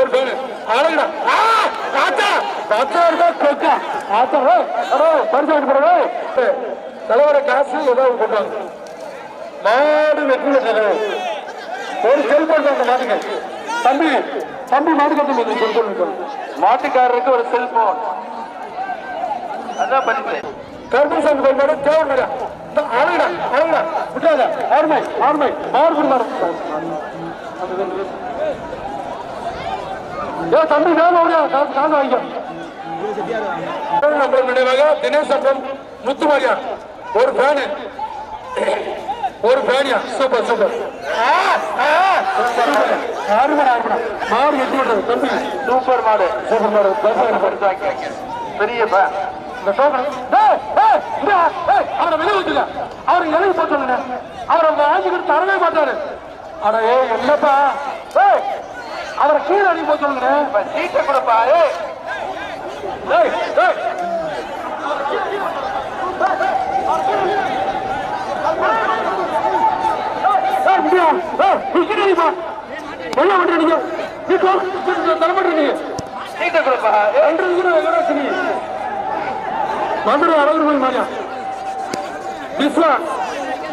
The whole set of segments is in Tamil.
ஒரு பேரு அழகுடா தலைவர காசு ஏதாவது போட்டாங்க மாடு வெற்றி பெற்றது ஒரு செல்போன் மாட்டுங்க தம்பி தம்பி மாடு கட்டு செல்போன் மாட்டுக்காரருக்கு ஒரு செல்போன் அதான் பரிசு கருப்பசாமி கோயில் தேவை அழகுடா அழகுடா விட்டாத ஆர்மை ஆர்மை ஆறு குடும்பம் தம்பி காசு வாங்கிக்க நினைவாக தினேசப்பம் முத்துமாரியா ஒரு ஃபேனு ஒரு ஃபேனியா சூப்பர் சூப்பர் மாடு வெட்டி விட்டது தம்பி சூப்பர் மாடு சூப்பர் மாடு பெரிய இந்த அவரை வெளியே வச்சுங்க அவரை இலையை போட்டு அவரை வாங்கிக்கிட்டு தரவே மாட்டாரு ஆனா என்னப்பா அவரை கீழே அடி போய் சொல்லுங்க சீட்டை கொடுப்பா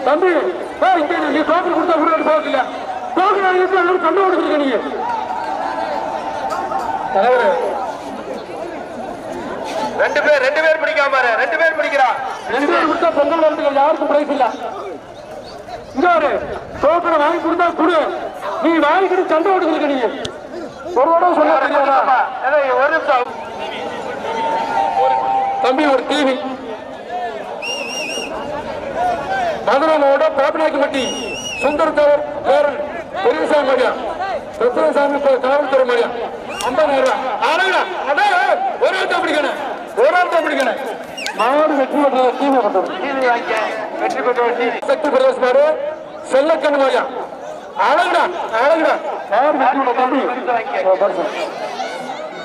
தம்பி நீ டோக்கன் கொடுத்தா கூட போகல டோக்கன் சண்டை கொடுத்துருக்க நீங்க ரெண்டு பேர் பிடிக்காம ரெண்டு பேர் பிடிக்கிறா ரெண்டு பேர் கொடுத்தா பொங்கல் வரதுக்கு யாருக்கும் பிரைஸ் இல்ல இங்க ஒரு டோக்கனை வாங்கி கொடுத்தா கொடு நீ வாங்கிக்கிட்டு சண்டை கொடுத்துருக்க நீங்க ஒரு வடம் சொல்ல ஒரு நிமிஷம் தம்பி ஒரு டிவி மதுரை மாவட்டம் பாப்பநாயக்கப்பட்டி சுந்தர் தவர் பேரன் பெரியசாமி மரியா ரத்னசாமி காவல்துறை மரியா 50,000 ஒரு ஆட்டம் பிடிக்கணும் ஒரு ஆட்டம் பிடிக்கணும் மாடு வெற்றி பெற்ற டிவி வெற்றி பெற்ற சக்தி பிரதேஷ் மாடு செல்லக்கண்ணு மரியா அழகுடா அழகுடா மாடு வெற்றி பெற்ற தம்பி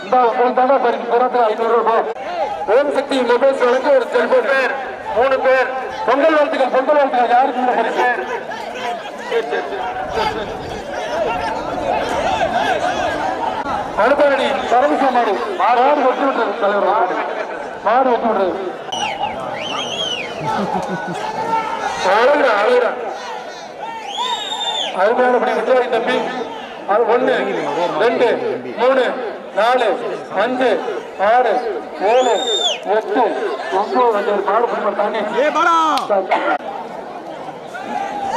இந்த உங்களுக்கு தாண்டா பரிசு 500 ரூபாய் ஓம் சக்தி மொபைல்ஸ் வழங்க ஒரு செல்போன் பேர் 3 பேர் பொங்கல் வாழ்த்துக்கள் யாருக்கு அனுப்பணி சரவிசா மாடு மாடு வெற்றி விட்டது தலைவர் மாடு வெற்றி விட்டது அழகுடா அழகுடா அருமையான படி விட்டுவாய் தம்பி 1 2 3 4 5 6 7 8 9 மாடு தாண்டி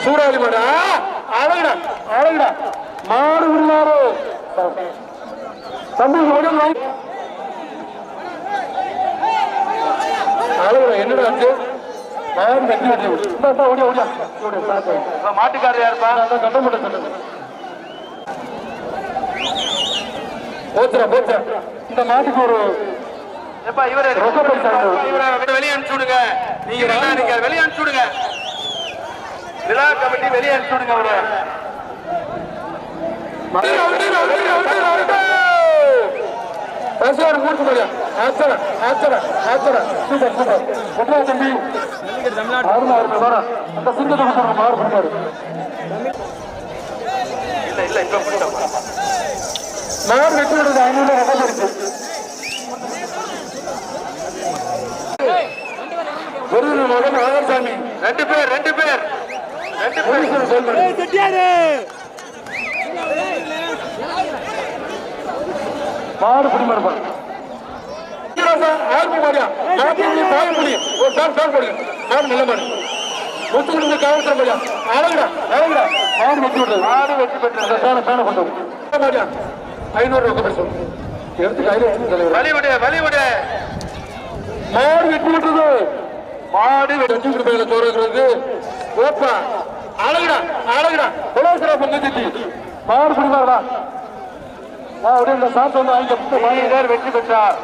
சூறாவளி மாடு அழகுடா அழகுடா மாடு விடுவாரு தம்பி அழகுடா என்னடா ஆச்சு மாடு வெட்டி வெட்டி ஓடியா ஓடியா மாட்டுக்காரர் யாருப்பா கட்ட மாட்டேன் போச்சுரா போச்சா இந்த மாட்டுக்கு ஒரு வெளியே அனுப்பிச்சு விடுங்க நீங்க வெளியே அனுப்பிச்சு விடுங்க விழா கமிட்டி வெளியே அனுப்பிச்சு விடுங்க அவரு மூச்சு போயா தம்பி அந்த சிங்கத்தை மாறு பண்ணாரு மாறு வெட்டி விடுறது 500 ரூபாய் இருக்கு ஆகர்சாமி 2 பேர் மாடு பிடி மாறுபாடு நல்ல மாடு முத்து காவல்துறை மாடியா அழகுடா அழகுடா மாடு வெட்டி விட்டது மாடு வெட்டி பெற்றது 500 ரூபாய் எடுத்து வழிவிடு மாடு வெட்டி விட்டது மாடு வெட்டி ரூபாயில தோறுகிறது ஓப்பா அழகுடா அழகுடா குலோசரா பங்கி மாடு பிடிவாரா அப்படியே சாப்பிட்டு வந்து வெற்றி பெற்றார்